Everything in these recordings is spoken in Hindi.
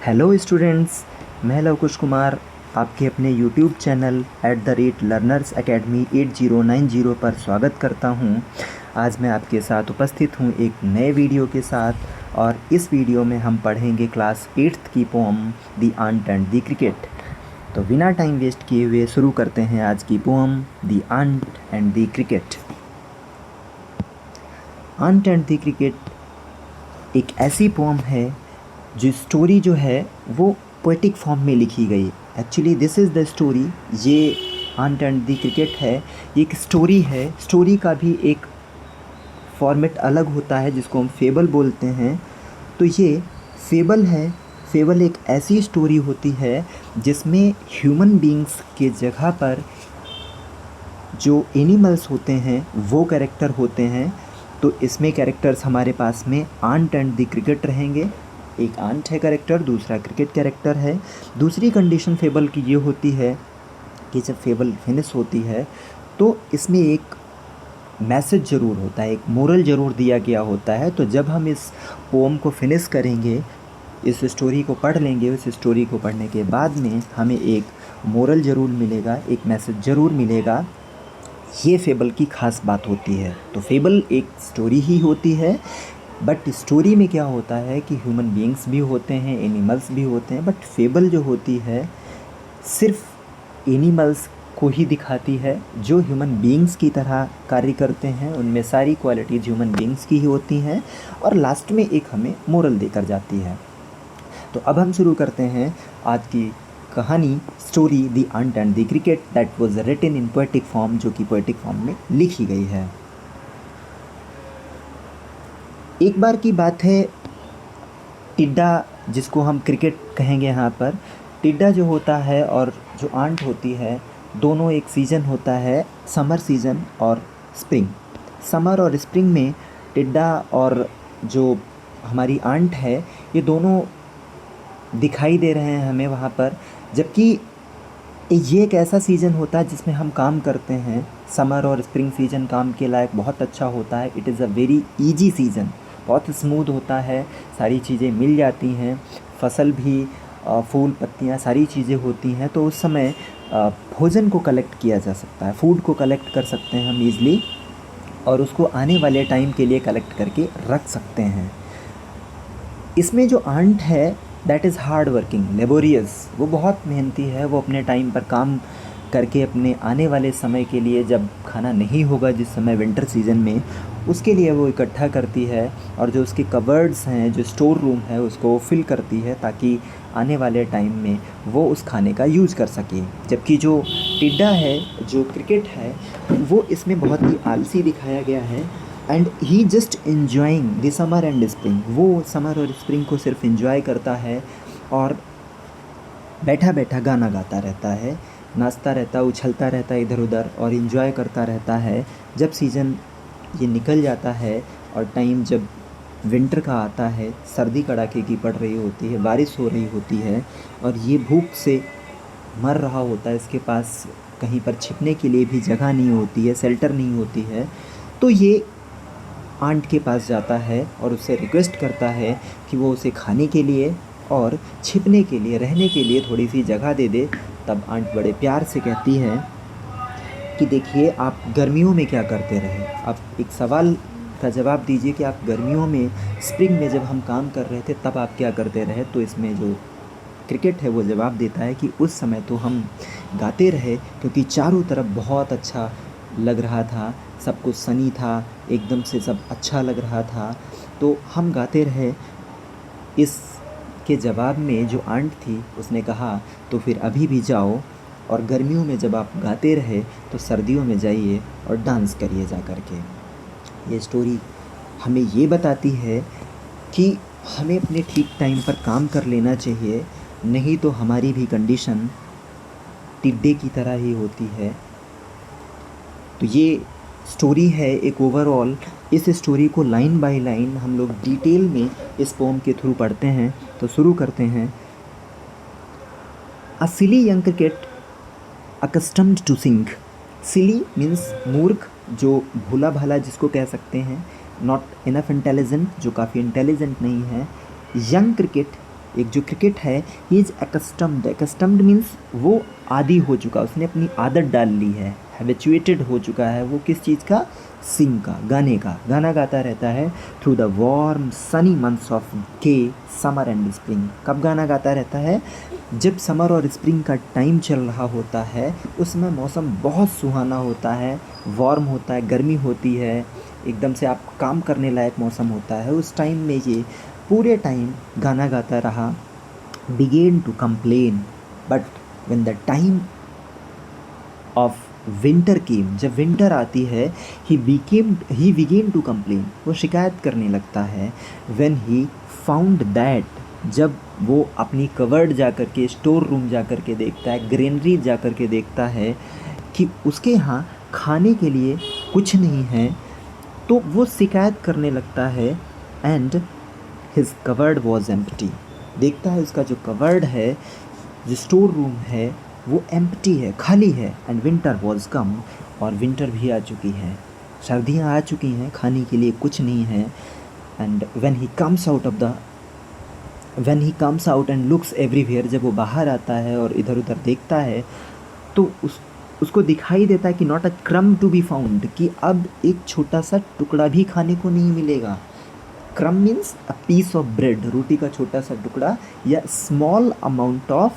हेलो स्टूडेंट्स, मैं लवकुश कुमार आपके अपने यूट्यूब चैनल @लर्नर्स अकेडमी 8090 पर स्वागत करता हूं। आज मैं आपके साथ उपस्थित हूं एक नए वीडियो के साथ और इस वीडियो में हम पढ़ेंगे क्लास 8th की poem the ant and the cricket. तो बिना टाइम वेस्ट किए हुए शुरू करते हैं आज की poem the ant and the cricket. Ant and the cricket एक ऐसी पोम है जो स्टोरी जो है वो पोएटिक फॉर्म में लिखी गई। Actually this is the story. ये आंट एंड द क्रिकेट है, ये एक स्टोरी है। स्टोरी का भी एक फॉर्मेट अलग होता है जिसको हम फेबल बोलते हैं। तो ये फेबल है। फेबल एक ऐसी स्टोरी होती है जिसमें ह्यूमन बीइंग्स के जगह पर जो एनिमल्स होते हैं वो कैरेक्टर होते हैं। तो इसमें कैरेक्टर्स हमारे पास में आंट एंड द क्रिकेट रहेंगे। एक आंट है कैरेक्टर, दूसरा क्रिकेट कैरेक्टर है। दूसरी कंडीशन फेबल की ये होती है कि जब फेबल फिनिश होती है तो इसमें एक मैसेज ज़रूर होता है, एक मोरल ज़रूर दिया गया होता है। तो जब हम इस पोम को फिनिश करेंगे, इस स्टोरी को पढ़ लेंगे, उस स्टोरी को पढ़ने के बाद में हमें एक मोरल ज़रूर मिलेगा, एक मैसेज ज़रूर मिलेगा। ये फेबल की ख़ास बात होती है। तो फेबल एक स्टोरी ही होती है, बट स्टोरी में क्या होता है कि ह्यूमन बीइंग्स भी होते हैं, एनिमल्स भी होते हैं। बट फेबल जो होती है सिर्फ एनिमल्स को ही दिखाती है जो ह्यूमन बीइंग्स की तरह कार्य करते हैं। उनमें सारी क्वालिटीज़ ह्यूमन बीइंग्स की ही होती हैं और लास्ट में एक हमें मोरल देकर जाती है। तो अब हम शुरू करते हैं आज की कहानी, story the ant and the cricket that was written in poetic form, जो कि पोएटिक फॉर्म में लिखी गई है। एक बार की बात है, टिड्डा, जिसको हम क्रिकेट कहेंगे यहाँ पर, टिड्डा जो होता है और जो आंट होती है, दोनों एक सीज़न होता है, समर सीज़न और स्प्रिंग। समर और स्प्रिंग में टिड्डा और जो हमारी आंट है ये दोनों दिखाई दे रहे हैं हमें वहाँ पर। जबकि ये एक ऐसा सीज़न होता है जिसमें हम काम करते हैं। समर और स्प्रिंग सीज़न काम के लायक बहुत अच्छा होता है। It is a very easy season, बहुत स्मूथ होता है, सारी चीज़ें मिल जाती हैं, फसल भी, फूल पत्तियाँ सारी चीज़ें होती हैं। तो उस समय भोजन को कलेक्ट किया जा सकता है, फूड को कलेक्ट कर सकते हैं हम ईज़िली और उसको आने वाले टाइम के लिए कलेक्ट करके रख सकते हैं। इसमें जो आंट है that is hard working, laborious, वो बहुत मेहनती है। वो अपने टाइम पर काम करके अपने आने वाले समय के लिए, जब खाना नहीं होगा जिस समय विंटर सीज़न में, उसके लिए वो इकट्ठा करती है और जो उसके कवर्ड्स हैं, जो स्टोर रूम है, उसको वो फिल करती है ताकि आने वाले टाइम में वो उस खाने का यूज़ कर सके। जबकि जो टिड्डा है, जो क्रिकेट है, वो इसमें बहुत ही आलसी दिखाया गया है। And he just enjoying the summer and spring. वो समर और स्प्रिंग को सिर्फ इन्जॉय करता है और बैठा बैठा गाना गाता रहता है, नाचता रहता, उछलता रहता है इधर उधर और इन्जॉय करता रहता है। जब सीज़न ये निकल जाता है और टाइम जब विंटर का आता है, सर्दी कड़ाके की पड़ रही होती है, बारिश हो रही होती है और ये भूख से मर रहा होता है, इसके पास कहीं पर छिपने के लिए भी जगह नहीं होती है, शेल्टर नहीं होती है, तो ये आंट के पास जाता है और उससे रिक्वेस्ट करता है कि वो उसे खाने के लिए और छिपने के लिए, रहने के लिए थोड़ी सी जगह दे दे। तब आंट बड़े प्यार से कहती है कि देखिए, आप गर्मियों में क्या करते रहे। आप एक सवाल का जवाब दीजिए कि आप गर्मियों में, स्प्रिंग में जब हम काम कर रहे थे तब आप क्या करते रहे। तो इसमें जो क्रिकेट है वो जवाब देता है कि उस समय तो हम गाते रहे क्योंकि चारों तरफ बहुत अच्छा लग रहा था, सब कुछ सनी था, एकदम से सब अच्छा लग रहा था, तो हम गाते रहे। इसके जवाब में जो आंट थी उसने कहा, तो फिर अभी भी जाओ और गर्मियों में जब आप गाते रहे तो सर्दियों में जाइए और डांस करिए जा कर के। ये स्टोरी हमें ये बताती है कि हमें अपने ठीक टाइम पर काम कर लेना चाहिए, नहीं तो हमारी भी कंडीशन टिड्डे की तरह ही होती है। तो ये स्टोरी है एक ओवरऑल। इस स्टोरी को लाइन बाय लाइन हम लोग डिटेल में इस पोम के थ्रू पढ़ते हैं। तो शुरू करते हैं। A silly young cricket accustomed to sing. Silly means मूर्ख, जो भोला भाला जिसको कह सकते हैं, नॉट इनफ इंटेलिजेंट, जो काफ़ी इंटेलिजेंट नहीं है। यंग क्रिकेट एक जो क्रिकेट है, he is accustomed. Accustomed means वो आदी हो चुका, उसने अपनी आदत डाल ली है, हैबिचुएटेड हो चुका है वो किस चीज़ का, सिंग का, गाने का, गाना गाता रहता है through the warm Sunny months of के समर एंड स्प्रिंग। कब गाना गाता रहता है, जब समर और स्प्रिंग का टाइम चल रहा होता है, उसमें मौसम बहुत सुहाना होता है, वार्म होता है, गर्मी होती है, एकदम से आप काम करने लायक मौसम होता है। उस टाइम में ये पूरे टाइम गाना गाता रहा, began to complain, but when the time of winter came, जब विंटर आती है, ही बिगेन टू कंप्लेन, वो शिकायत करने लगता है। व्हेन ही फाउंड दैट, जब वो अपनी कवर्ड जा कर के, स्टोर रूम जा कर के देखता है, ग्रेनरी जा कर के देखता है कि उसके यहाँ खाने के लिए कुछ नहीं है, तो वो शिकायत करने लगता है। And his covered was empty, देखता है उसका जो कवर्ड है, जो स्टोर रूम है, वो एम्प्टी है, खाली है। एंड विंटर वॉज कम, और विंटर भी आ चुकी है, सर्दियाँ आ चुकी हैं, खाने के लिए कुछ नहीं है। And when he comes out and looks everywhere, जब वो बाहर आता है और इधर उधर देखता है, तो उसको दिखाई देता है कि नॉट अ क्रम टू बी फाउंड, कि अब एक छोटा सा टुकड़ा भी खाने को नहीं मिलेगा। Crumb means a piece of bread, रोटी का छोटा सा टुकड़ा, या स्मॉल अमाउंट ऑफ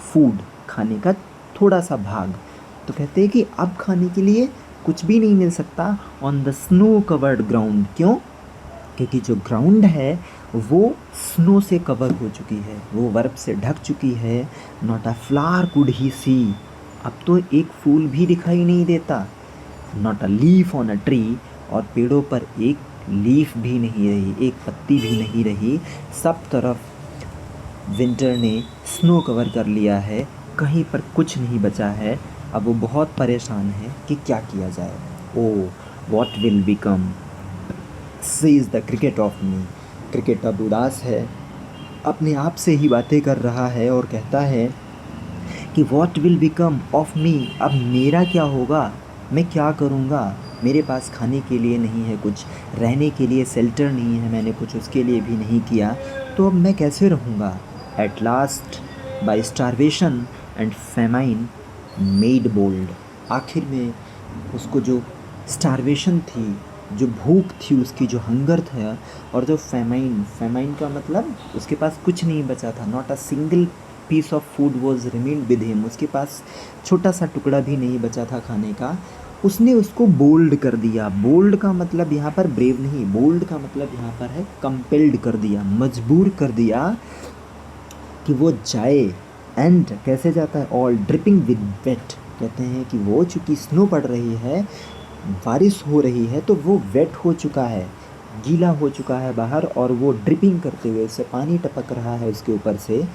फूड, खाने का थोड़ा सा भाग। तो कहते हैं कि अब खाने के लिए कुछ भी नहीं मिल सकता on the snow covered ground. क्यों? क्योंकि जो ग्राउंड है वो स्नो से कवर हो चुकी है, वो बर्फ़ से ढक चुकी है। Not a flower could he see, अब तो एक फूल भी दिखाई नहीं देता। Not a leaf on a tree, और पेड़ों पर एक लीफ भी नहीं रही, एक पत्ती भी नहीं रही। सब तरफ विंटर ने स्नो कवर कर लिया है, कहीं पर कुछ नहीं बचा है। अब वो बहुत परेशान है कि क्या किया जाए। Oh what will become, says the cricket of me. Cricket अब उदास है, अपने आप से ही बातें कर रहा है और कहता है कि what will become of me, अब मेरा क्या होगा, मैं क्या करूँगा, मेरे पास खाने के लिए नहीं है कुछ, रहने के लिए शेल्टर नहीं है, मैंने कुछ उसके लिए भी नहीं किया, तो अब मैं कैसे रहूँगा। At last by starvation and famine made bold, आखिर में उसको जो स्टारवेशन थी, जो भूख थी उसकी, जो हंगर था, और जो फेमाइन का मतलब उसके पास कुछ नहीं बचा था। Not a single piece of food was remained with him, उसके पास छोटा सा टुकड़ा भी नहीं बचा था खाने का। उसने उसको बोल्ड कर दिया। बोल्ड का मतलब यहाँ पर ब्रेव नहीं, बोल्ड का मतलब यहाँ पर है कंपेल्ड कर दिया, मजबूर कर दिया कि वो जाए। एंड कैसे जाता है, ऑल ड्रिपिंग विद वेट, कहते हैं कि वो चूँकि स्नो पड़ रही है, बारिश हो रही है, तो वो वेट हो चुका है, गीला हो चुका है बाहर, और वो ड्रिपिंग करते हुए, उससे पानी टपक रहा है उसके ऊपर से,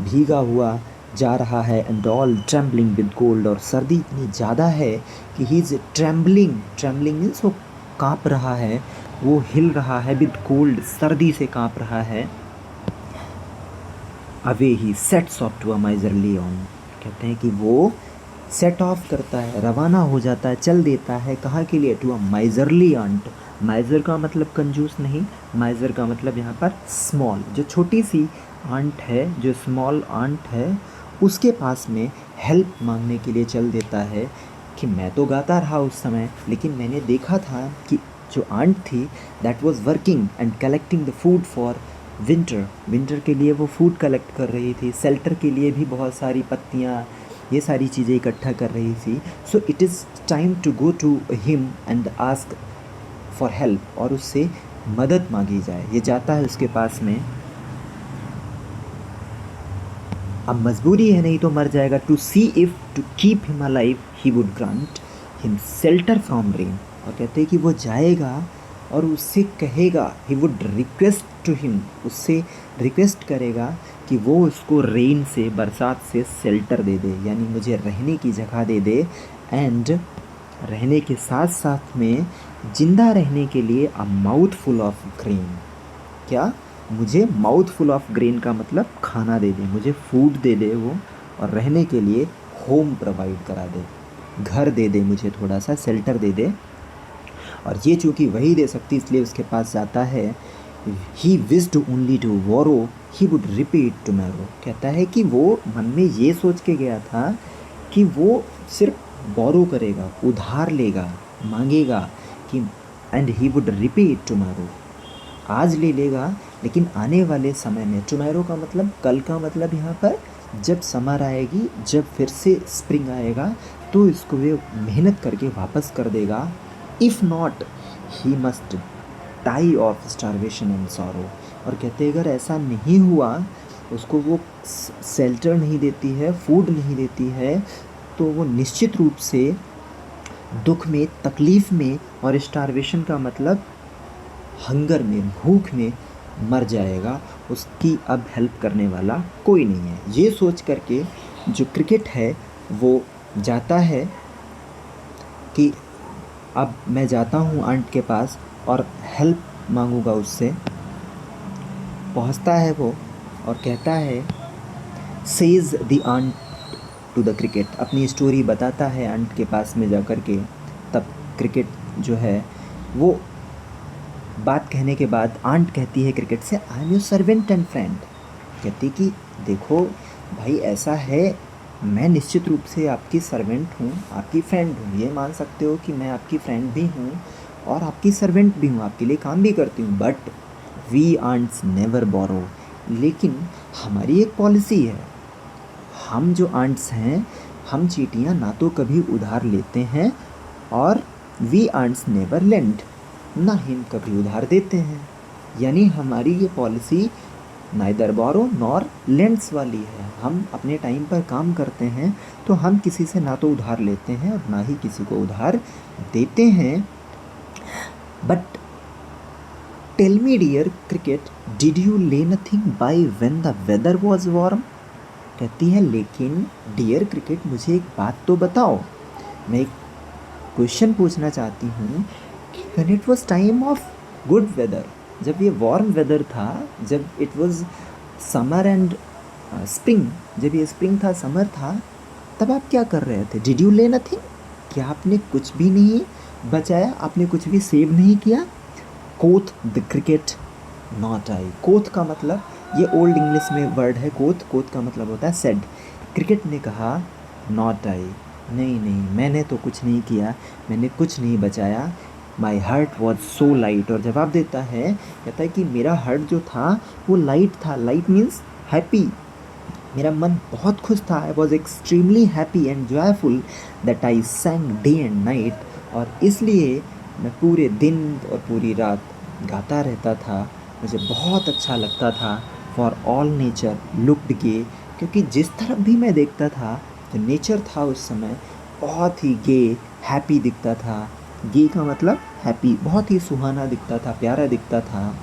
भीगा हुआ जा रहा है। And all trembling with cold, और सर्दी इतनी ज़्यादा है कि ही इज़ ट्रेम्बलिंग मीन्स वो काँप रहा है, वो हिल रहा है, विद कोल्ड, सर्दी से काँप रहा है। Away he sets off to a miserly on, कहते हैं कि वो सेट ऑफ करता है, रवाना हो जाता है, चल देता है, कहाँ के लिए, to a miserly ant. Miser का मतलब कंजूस नहीं, माइजर का मतलब यहाँ पर स्मॉल, जो छोटी सी आंट है, जो स्मॉल आंट है, उसके पास में हेल्प मांगने के लिए चल देता है। कि मैं तो गाता रहा उस समय, लेकिन मैंने देखा था कि जो आंट थी that was working and collecting the food for winter के लिए वो फूड कलेक्ट कर रही थी, शेल्टर के लिए भी बहुत सारी पत्तियाँ, ये सारी चीज़ें इकट्ठा कर रही थी। So it is time to go to him and ask for help, और उससे मदद मांगी जाए। ये जाता है उसके पास में, अब मजबूरी है, नहीं तो मर जाएगा। To see if to keep him alive he would grant him shelter from rain, और कहते हैं कि वो जाएगा और उससे कहेगा, he would request to him, उससे रिक्वेस्ट करेगा कि वो उसको रेन से, बरसात से शेल्टर दे दे, यानी मुझे रहने की जगह दे दे। एंड रहने के साथ साथ में ज़िंदा रहने के लिए a mouth full of grain, क्या, मुझे माउथ फुल ऑफ ग्रेन का मतलब खाना दे दे, मुझे फूड दे दे वो, और रहने के लिए होम प्रोवाइड करा दे, घर दे दे, मुझे थोड़ा सा शेल्टर दे दे। और ये चूँकि वही दे सकती, इसलिए उसके पास जाता है। He wished only to borrow he would repeat tomorrow, कहता है कि वो मन में ये सोच के गया था कि वो सिर्फ बोरो करेगा, उधार लेगा, मांगेगा कि and he would repeat tomorrow, आज ले लेगा लेकिन आने वाले समय में, टुमारो का मतलब कल का मतलब यहाँ पर जब समर आएगी, जब फिर से स्प्रिंग आएगा तो इसको वे मेहनत करके वापस कर देगा। If not he must tie of starvation and sorrow, और कहते अगर ऐसा नहीं हुआ, उसको वो शेल्टर नहीं देती है, फूड नहीं देती है, तो वो निश्चित रूप से दुख में, तकलीफ़ में, और स्टारवेशन का मतलब हंगर में, भूख में मर जाएगा, उसकी अब हेल्प करने वाला कोई नहीं है। ये सोच करके जो क्रिकेट है वो जाता है कि अब मैं जाता हूँ आंट के पास और हेल्प मांगूंगा उससे। पहुँचता है वो और कहता है, says the ant to the cricket, अपनी स्टोरी बताता है आंट के पास में जा कर के। तब क्रिकेट जो है वो बात कहने के बाद आंट कहती है क्रिकेट से, I am your servant and friend, कहती कि देखो भाई ऐसा है, मैं निश्चित रूप से आपकी सर्वेंट हूँ, आपकी फ्रेंड हूँ, ये मान सकते हो कि मैं आपकी फ्रेंड भी हूँ और आपकी सर्वेंट भी हूँ, आपके लिए काम भी करती हूँ, बट वी आंट्स नेवर बोरो, लेकिन हमारी एक पॉलिसी है, हम जो आंट्स हैं, हम चींटियाँ ना तो कभी उधार लेते हैं और वी आंट्स नेवर लेंड, ना ही कभी उधार देते हैं। यानी हमारी ये पॉलिसी नाइदर बोरो नॉर लेंड्स वाली है। हम अपने टाइम पर काम करते हैं तो हम किसी से ना तो उधार लेते हैं और ना ही किसी को उधार देते हैं। But tell me dear cricket, did you lay nothing by when the weather was warm, कहती है लेकिन डियर क्रिकेट मुझे एक बात तो बताओ, मैं एक क्वेश्चन पूछना चाहती हूँ कि when it was time of good weather, जब ये वार्म वेदर था, जब it was summer and spring, जब ये स्प्रिंग था, समर था, तब आप क्या कर रहे थे? डिड यू ले नथिंग, क्या आपने कुछ भी नहीं बचाया, आपने कुछ भी सेव नहीं किया? कोथ द क्रिकेट नॉट आई, कोथ का मतलब ये ओल्ड इंग्लिश में वर्ड है कोथ, कोथ का मतलब होता है सेड। क्रिकेट ने कहा नॉट आई, नहीं नहीं मैंने तो कुछ नहीं किया, मैंने कुछ नहीं बचाया, my heart was so light, और जवाब देता है, कहता है कि मेरा हार्ट जो था वो लाइट था, लाइट मीन्स हैप्पी, मेरा मन बहुत खुश था, I was extremely happy and joyful that I सैंग day and night, और इसलिए मैं पूरे दिन और पूरी रात गाता रहता था, मुझे बहुत अच्छा लगता था। फॉर ऑल नेचर लुक्ड गे, क्योंकि जिस तरफ भी मैं देखता था जो नेचर था उस समय बहुत ही गे, हैप्पी दिखता था। गे का मतलब हैप्पी, बहुत ही सुहाना दिखता था, प्यारा दिखता था।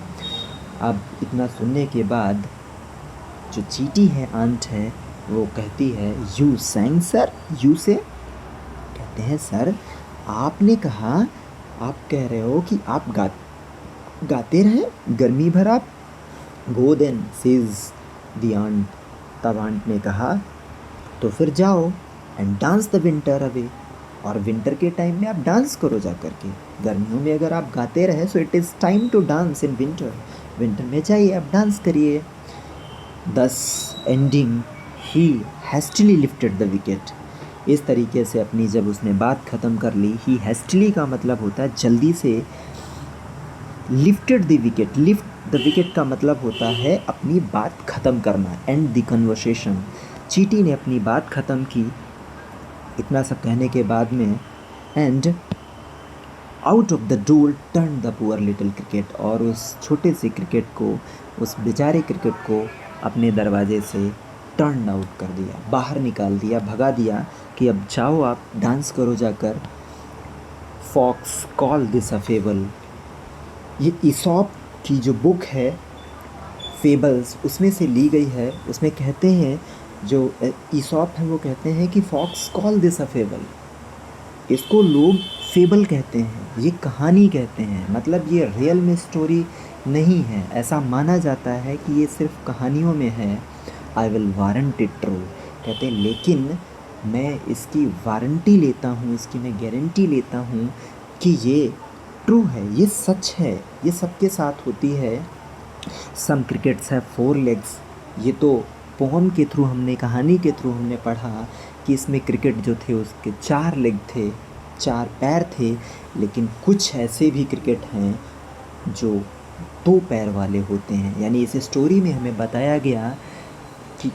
अब इतना सुनने के बाद जो चींटी है, आंट है, वो कहती है, यू सैंग सर, यू से, कहते हैं सर आपने कहा, आप कह रहे हो कि आप गाते रहे गर्मी भर आप, go then says the ant, तब आंट ने कहा तो फिर जाओ and dance the winter away, और विंटर के टाइम में आप डांस करो जा कर के, गर्मियों में अगर आप गाते रहे so it is time to dance in winter, winter में जाइए आप डांस करिए। Thus ending he hastily lifted the wicket, इस तरीके से अपनी जब उसने बात ख़त्म कर ली, ही हैस्टिली का मतलब होता है जल्दी से, lifted the wicket, lift the wicket का मतलब होता है अपनी बात ख़त्म करना, एंड द कन्वर्सेशन, चींटी ने अपनी बात ख़त्म की। इतना सब कहने के बाद में and out of the door turn the poor little cricket, और उस छोटे से क्रिकेट को, उस बेचारे क्रिकेट को अपने दरवाजे से टर्न आउट कर दिया, बाहर निकाल दिया, भगा दिया कि अब जाओ आप डांस करो जाकर। Folks call this a fable, ये ईसॉप की जो बुक है फेबल्स उसमें से ली गई है। उसमें कहते हैं जो ईसॉप है वो कहते हैं कि folks call this a fable, इसको लोग फेबल कहते हैं, ये कहानी कहते हैं, मतलब ये रियल में स्टोरी नहीं है, ऐसा माना जाता है कि ये सिर्फ कहानियों में है। I will warrant it true, कहते हैं लेकिन मैं इसकी वारंटी लेता हूँ, इसकी मैं गारंटी लेता हूँ कि ये ट्रू है, ये सच है, ये सबके साथ होती है। सम क्रिकेट्स हैव 4 लेग्स। ये तो पोम के थ्रू हमने, कहानी के थ्रू हमने पढ़ा कि इसमें क्रिकेट जो थे उसके 4 लेग थे, 4 पैर थे। लेकिन कुछ ऐसे भी क्रिकेट हैं जो 2 पैर वाले होते हैं। यानी इस स्टोरी में हमें बताया गया कि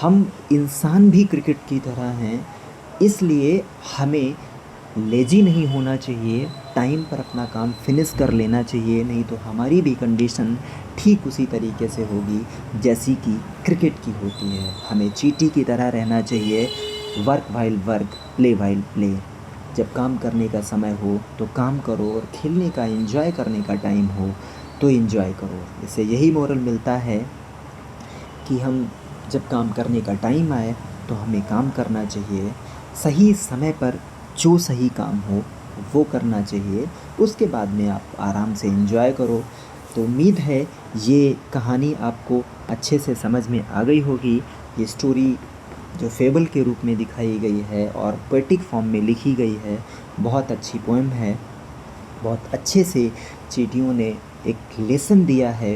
हम इंसान भी क्रिकेट की तरह हैं, इसलिए हमें लेजी नहीं होना चाहिए, टाइम पर अपना काम फिनिश कर लेना चाहिए, नहीं तो हमारी भी कंडीशन ठीक उसी तरीके से होगी जैसी कि क्रिकेट की होती है। हमें चींटी की तरह रहना चाहिए, work while work, play while play. जब काम करने का समय हो तो काम करो, और खेलने का, एंजॉय करने का टाइम हो तो एंजॉय करो। इससे यही मोरल मिलता है कि हम जब काम करने का टाइम आए तो हमें काम करना चाहिए, सही समय पर जो सही काम हो वो करना चाहिए। उसके बाद में आप आराम से एंजॉय करो। तो उम्मीद है ये कहानी आपको अच्छे से समझ में आ गई होगी। ये स्टोरी जो फेबल के रूप में दिखाई गई है और पोएटिक फॉर्म में लिखी गई है, बहुत अच्छी पोएम है। बहुत अच्छे से चींटियों ने एक लेसन दिया है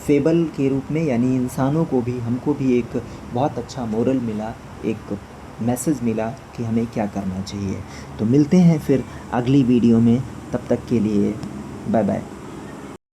फेबल के रूप में, यानी इंसानों को भी, हमको भी एक बहुत अच्छा मोरल मिला, एक मैसेज मिला कि हमें क्या करना चाहिए। तो मिलते हैं फिर अगली वीडियो में, तब तक के लिए बाय बाय।